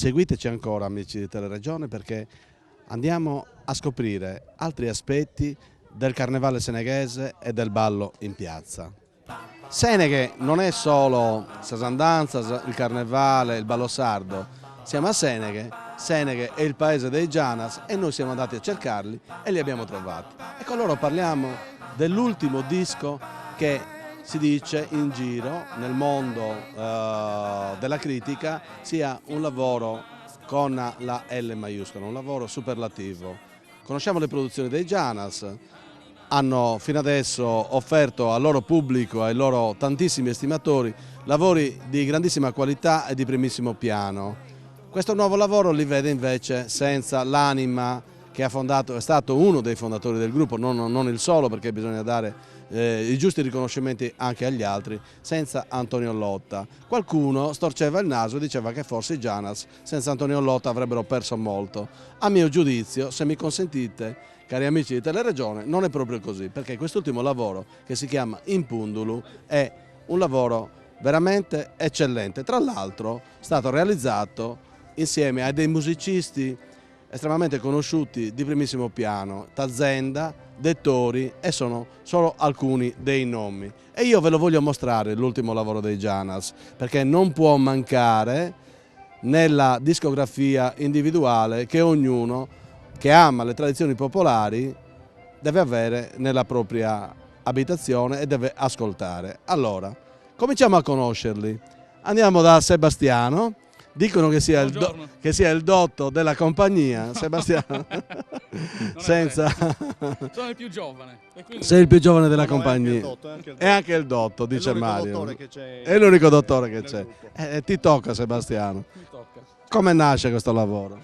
seguiteci ancora amici di Teleregione perché andiamo a scoprire altri aspetti del carnevale seneghese e del ballo in piazza. Seneghe non è solo Sasandanza, il carnevale, il ballo sardo, siamo a Seneghe, Seneghe è il paese dei Janas e noi siamo andati a cercarli e li abbiamo trovati. E con loro parliamo dell'ultimo disco che si dice in giro nel mondo della critica sia un lavoro con la L maiuscola, un lavoro superlativo. Conosciamo le produzioni dei Janas, hanno fino adesso offerto al loro pubblico, ai loro tantissimi estimatori, lavori di grandissima qualità e di primissimo piano. Questo nuovo lavoro li vede invece senza l'anima che ha fondato, è stato uno dei fondatori del gruppo, non il solo perché bisogna dare i giusti riconoscimenti anche agli altri, senza Antonio Lotta. Qualcuno storceva il naso e diceva che forse i Janas senza Antonio Lotta avrebbero perso molto. A mio giudizio, se mi consentite, cari amici di Teleregione, non è proprio così, perché quest'ultimo lavoro, che si chiama Impundulu, è un lavoro veramente eccellente. Tra l'altro è stato realizzato insieme a dei musicisti estremamente conosciuti di primissimo piano, Tazenda, Dettori, e sono solo alcuni dei nomi. E io ve lo voglio mostrare l'ultimo lavoro dei Janas, perché non può mancare nella discografia individuale che ognuno che ama le tradizioni popolari deve avere nella propria abitazione e deve ascoltare. Allora, cominciamo a conoscerli. Andiamo da Sebastiano. Dicono che sia il dotto della compagnia, Sebastiano. Senza... Sono il più giovane. Sei il più giovane della compagnia. È anche il dotto, dice Mario. È l'unico dottore che c'è. Ti tocca, Sebastiano. Mi tocca. Come nasce questo lavoro?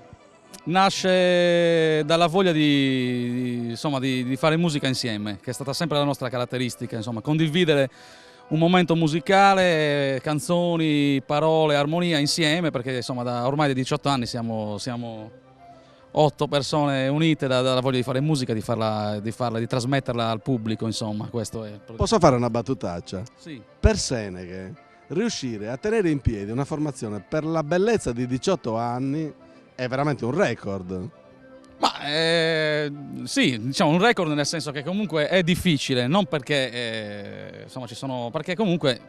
Nasce dalla voglia di fare musica insieme, che è stata sempre la nostra caratteristica, insomma, condividere un momento musicale, canzoni, parole, armonia insieme, perché insomma da ormai di 18 anni siamo 8 persone unite dalla voglia di fare musica, di trasmetterla al pubblico, insomma, questo è il progetto. Posso fare una battutaccia? Sì. Per Seneghe, riuscire a tenere in piedi una formazione per la bellezza di 18 anni è veramente un record. Ma sì, diciamo un record nel senso che comunque è difficile, non perché perché comunque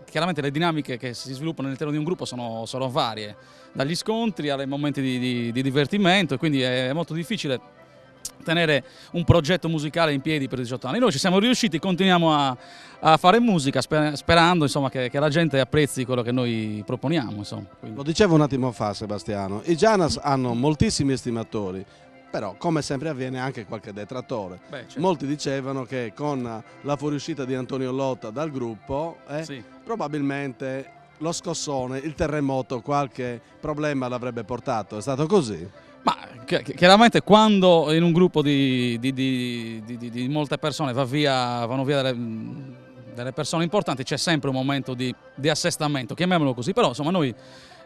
chiaramente le dinamiche che si sviluppano all'interno di un gruppo sono varie, dagli scontri ai momenti di divertimento, e quindi è molto difficile tenere un progetto musicale in piedi per 18 anni. Noi ci siamo riusciti, continuiamo a fare musica sperando insomma, che la gente apprezzi quello che noi proponiamo. Insomma. Lo dicevo un attimo fa Sebastiano, i Janas hanno moltissimi estimatori, però come sempre avviene anche qualche detrattore. Certo. Molti dicevano che con la fuoriuscita di Antonio Lotta dal gruppo sì, probabilmente lo scossone, il terremoto, qualche problema l'avrebbe portato. È stato così? Ma chiaramente quando in un gruppo di molte persone vanno via delle persone importanti, c'è sempre un momento di assestamento, chiamiamolo così, però insomma noi,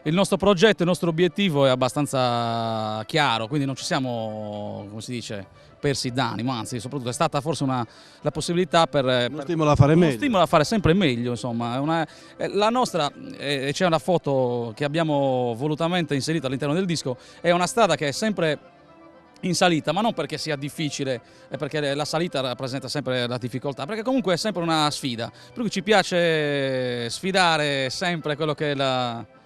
il nostro progetto, il nostro obiettivo è abbastanza chiaro, quindi non ci siamo, come si dice, persi d'animo, anzi soprattutto è stata forse la possibilità uno stimolo a fare meglio. Stimolo a fare sempre meglio, insomma. La nostra, c'è una foto che abbiamo volutamente inserito all'interno del disco, è una strada che è sempre in salita, ma non perché sia difficile, è perché la salita rappresenta sempre la difficoltà, perché comunque è sempre una sfida, per cui ci piace sfidare sempre quello che è le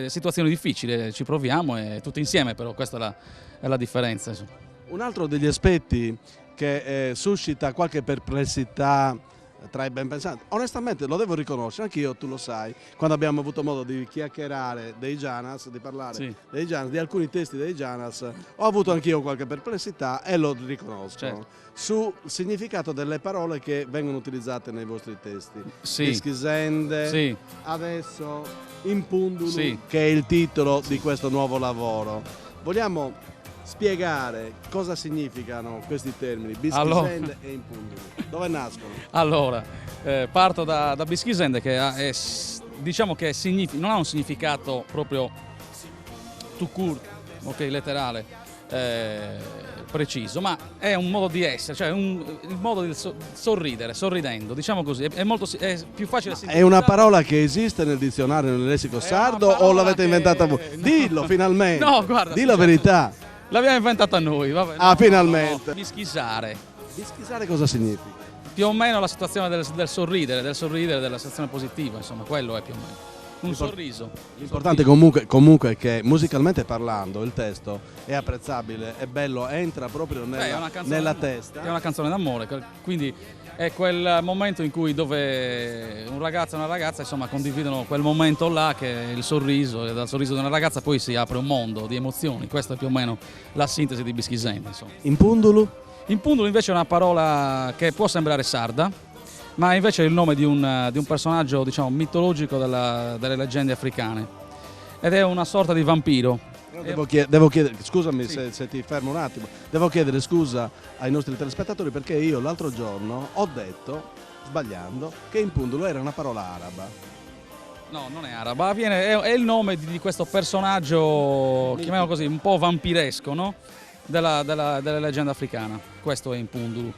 situazioni difficili, ci proviamo e tutti insieme, però questa è la differenza. Insomma. Un altro degli aspetti che suscita qualche perplessità tra i ben pensanti, onestamente lo devo riconoscere, anch'io, tu lo sai, quando abbiamo avuto modo di chiacchierare dei Janas, di parlare sì, dei Janas, di alcuni testi dei Janas, ho avuto anch'io qualche perplessità e lo riconosco. certo, sul significato delle parole che vengono utilizzate nei vostri testi. sì, Ischisende, sì, adesso Impundulu, sì, che è il titolo di questo nuovo lavoro. Vogliamo spiegare cosa significano questi termini, Bischisende e Impundulu? Dove nascono? Allora, parto da Bischisende, che diciamo che non ha un significato proprio tout court, ok, letterale. preciso, ma è un modo di essere, cioè il modo di sorridere, sorridendo, diciamo così, è più facile. È una parola che esiste nel dizionario, nel lessico sardo, o l'avete inventata voi? No. Dillo finalmente, No, guarda, dillo la verità. L'abbiamo inventata noi, vabbè. Ah, finalmente. No. Bischisare. Bischisare cosa significa? Più o meno la situazione del sorridere, della situazione positiva, insomma, quello è più o meno. Un sorriso. L'importante comunque è che musicalmente parlando il testo è apprezzabile, è bello, entra proprio nella testa. È una canzone d'amore, quindi è quel momento in cui dove un ragazzo e una ragazza insomma condividono quel momento là che è il sorriso, e dal sorriso di una ragazza poi si apre un mondo di emozioni. Questa è più o meno la sintesi di Bischisende, insomma. In Pundulu? In Pundulu invece è una parola che può sembrare sarda, ma invece è il nome di un personaggio, diciamo, mitologico delle leggende africane, ed è una sorta di vampiro. Devo chiedere, scusami Sì. se ti fermo un attimo, devo chiedere scusa ai nostri telespettatori perché io l'altro giorno ho detto, sbagliando, che in Pundulu era una parola araba. No, non è araba, è il nome di questo personaggio, chiamiamolo così, un po' vampiresco, no? della leggenda africana. Questo è in Pundulu.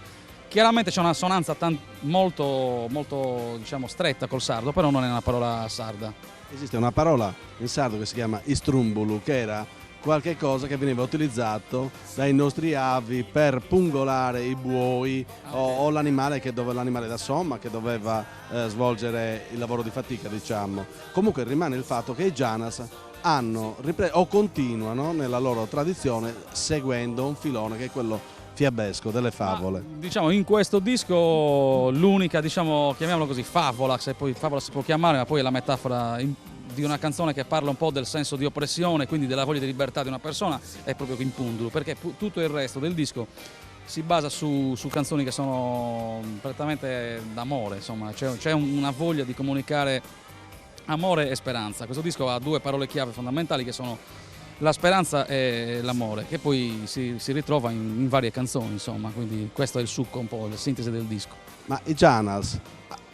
Chiaramente c'è una assonanza molto, molto, diciamo, stretta col sardo, però non è una parola sarda. Esiste una parola in sardo che si chiama istrumbulu, che era qualche cosa che veniva utilizzato dai nostri avi per pungolare i buoi o l'animale da somma che doveva svolgere il lavoro di fatica, diciamo. Comunque rimane il fatto che i Janas hanno ripreso o continuano nella loro tradizione seguendo un filone che è quello fiabesco delle favole. Diciamo in questo disco l'unica, diciamo, chiamiamolo così, favola, se poi favola si può chiamare, ma poi è la metafora di una canzone che parla un po' del senso di oppressione, quindi della voglia di libertà di una persona, è proprio in Pundulu, perché tutto il resto del disco si basa su canzoni che sono prettamente d'amore, insomma, c'è una voglia di comunicare amore e speranza. Questo disco ha due parole chiave fondamentali che sono la speranza e l'amore, che poi si ritrova in varie canzoni, insomma, quindi questo è il succo, un po' la sintesi del disco. Ma i Janas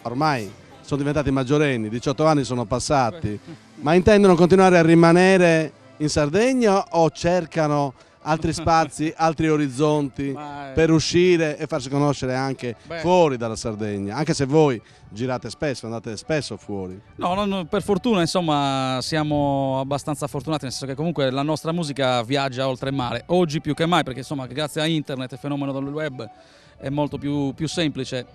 ormai sono diventati maggiorenni, 18 anni sono passati, ma intendono continuare a rimanere in Sardegna o cercano altri spazi, altri orizzonti per uscire e farsi conoscere anche fuori dalla Sardegna, anche se voi girate spesso, andate spesso fuori? No, per fortuna, insomma, siamo abbastanza fortunati, nel senso che comunque la nostra musica viaggia oltre il mare, oggi più che mai, perché insomma grazie a internet e il fenomeno del web è molto più semplice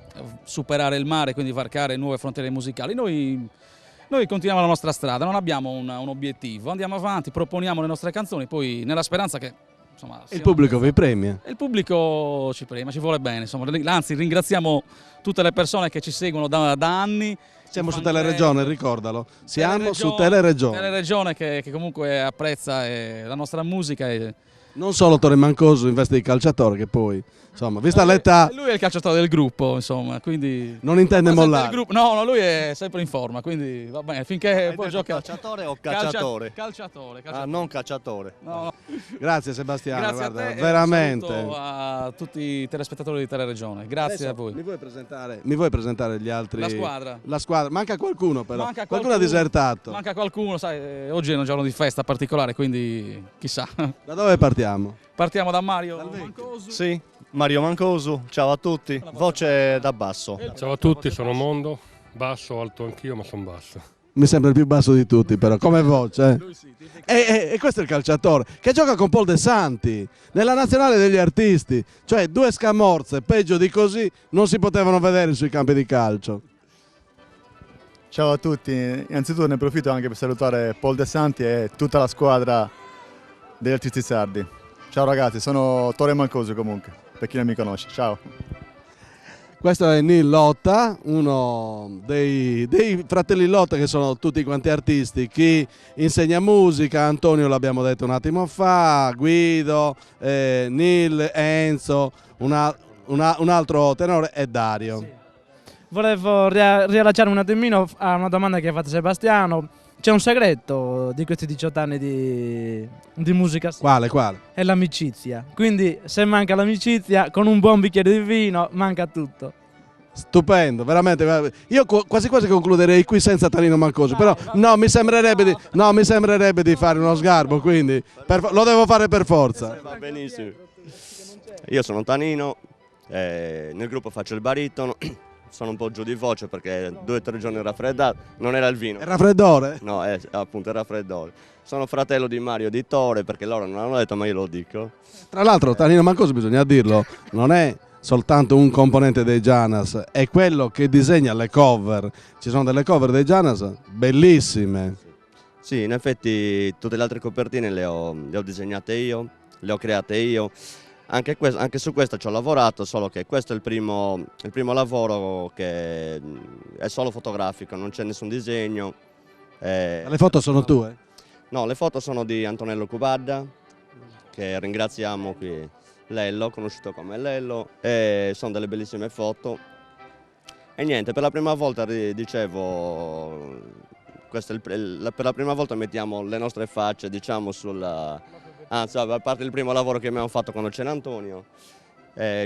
superare il mare, quindi varcare nuove frontiere musicali. Noi continuiamo la nostra strada, non abbiamo un obiettivo, andiamo avanti, proponiamo le nostre canzoni, poi nella speranza che insomma, il pubblico vi premia? Il pubblico ci premia, ci vuole bene, insomma, anzi ringraziamo tutte le persone che ci seguono da anni. Siamo su Teleregione, ricordalo, siamo su Teleregione. Teleregione che comunque apprezza la nostra musica. Non solo Torre Mancoso in veste di calciatore, che poi, insomma, vista l'età... Lui è il calciatore del gruppo, insomma, quindi... Non intende mollare. No, lui è sempre in forma, quindi va bene, finché può giocare... Calciatore o cacciatore? Calciatore. Ah, non cacciatore. No. Grazie Sebastiano, Grazie guarda, a te, veramente. E un saluto a tutti i telespettatori di Teleregione, grazie. Adesso a voi. Mi vuoi presentare gli altri? La squadra, manca qualcuno però, qualcuno ha disertato. Manca qualcuno, sai, oggi è un giorno di festa particolare, quindi chissà. Da dove partiamo? Partiamo da Mario Mancosu. Sì, Mario Mancosu, ciao a tutti, voce da basso. Ciao a tutti, sono Mondo, basso, alto anch'io, ma sono basso. Mi sembra il più basso di tutti però, come voce. E questo è il calciatore, che gioca con Paul De Santi, nella nazionale degli artisti. Cioè 2 scamorze, peggio di così, non si potevano vedere sui campi di calcio. Ciao a tutti, innanzitutto ne approfitto anche per salutare Paul De Santi e tutta la squadra degli artisti sardi. Ciao ragazzi, sono Torre Mancosu comunque, per chi non mi conosce, ciao. Questo è Neil Lotta, uno dei fratelli Lotta che sono tutti quanti artisti, chi insegna musica, Antonio l'abbiamo detto un attimo fa, Guido, Neil, Enzo, un altro tenore è Dario. Sì. Volevo riallacciarmi un attimino a una domanda che ha fatto Sebastiano. C'è un segreto di questi 18 anni di musica? Quale? È l'amicizia. Quindi se manca l'amicizia, con un buon bicchiere di vino manca tutto. Stupendo, veramente. Io quasi quasi concluderei qui senza Tanino Mancoso, però no, mi sembrerebbe di fare uno sgarbo, quindi lo devo fare per forza. Va benissimo. Io sono Tanino, nel gruppo faccio il baritono, sono un po' giù di voce perché 2 o 3 giorni raffreddato, non era il vino. È raffreddore? No, appunto il raffreddore. Sono fratello di Mario e di Tore perché loro non hanno detto ma io lo dico. Tra l'altro Tanino Mancoso, bisogna dirlo, non è soltanto un componente dei Janas, è quello che disegna le cover. Ci sono delle cover dei Janas bellissime. Sì, in effetti tutte le altre copertine le ho disegnate io, le ho create io. Anche su questa ci ho lavorato, solo che questo è il primo lavoro che è solo fotografico, non c'è nessun disegno. Le foto sono tue? No, le foto sono di Antonello Cubadda, che ringraziamo qui, Lello, conosciuto come Lello, e sono delle bellissime foto. E niente, per la prima volta dicevo, per la prima volta mettiamo le nostre facce, diciamo, anzi, a parte il primo lavoro che abbiamo fatto con Oceano Antonio,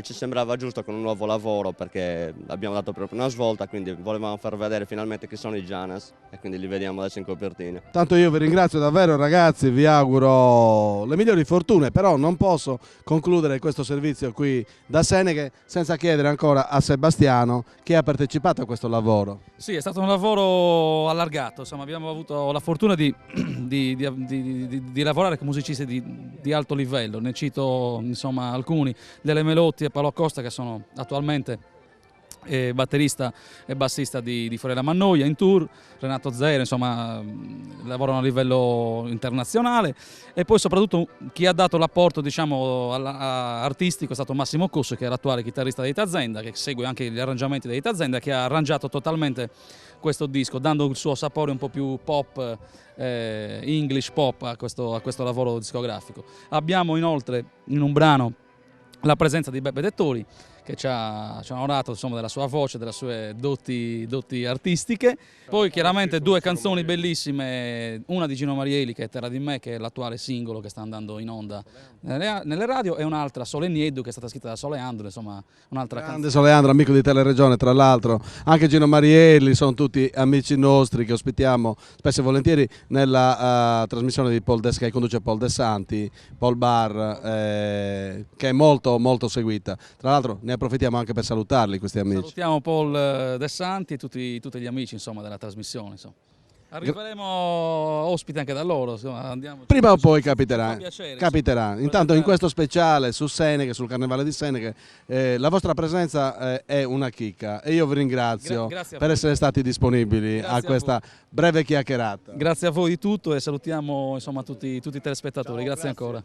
ci sembrava giusto con un nuovo lavoro perché abbiamo dato proprio una svolta, quindi volevamo far vedere finalmente chi sono i Janas e quindi li vediamo adesso in copertina. Tanto io vi ringrazio davvero ragazzi, vi auguro le migliori fortune, però non posso concludere questo servizio qui da Seneghe senza chiedere ancora a Sebastiano chi ha partecipato a questo lavoro. Sì, è stato un lavoro allargato, insomma, abbiamo avuto la fortuna di lavorare con musicisti di alto livello, ne cito insomma alcuni, Dele Melotti e Paolo Costa che sono attualmente batterista e bassista di Forella Mannoia in tour, Renato Zero, insomma lavorano a livello internazionale, e poi soprattutto chi ha dato l'apporto diciamo artistico è stato Massimo Cusso, che è l'attuale chitarrista di Tazenda, che segue anche gli arrangiamenti di Tazenda, che ha arrangiato totalmente questo disco dando il suo sapore un po' più pop, English pop a questo lavoro discografico. Abbiamo inoltre in un brano la presenza di Beppe Dettori, che ci ha onorato insomma, della sua voce, delle sue doti artistiche. Poi chiaramente 2 canzoni bellissime, una di Gino Marieli che è Terra di me, che è l'attuale singolo che sta andando in onda nelle radio, e un'altra Sole Nieddu che è stata scritta da Soleandro, insomma un'altra canzone. Grande Soleandro, amico di Teleregione tra l'altro, anche Gino Marielli, sono tutti amici nostri che ospitiamo spesso e volentieri nella trasmissione di Paul che conduce Paul De Santi, Paul Bar, che è molto molto seguita. Tra l'altro ne approfittiamo anche per salutarli questi amici. Salutiamo Paul De Santi e tutti gli amici insomma, della trasmissione. Insomma. Arriveremo ospiti anche da loro. Insomma, prima o poi capiterà. Piacere, capiterà. Intanto in questo speciale su Seneghe, sul Carnevale di Seneghe, la vostra presenza è una chicca e io vi ringrazio per essere stati disponibili a questa breve chiacchierata. Grazie a voi di tutto e salutiamo insomma, tutti i telespettatori. Grazie ancora.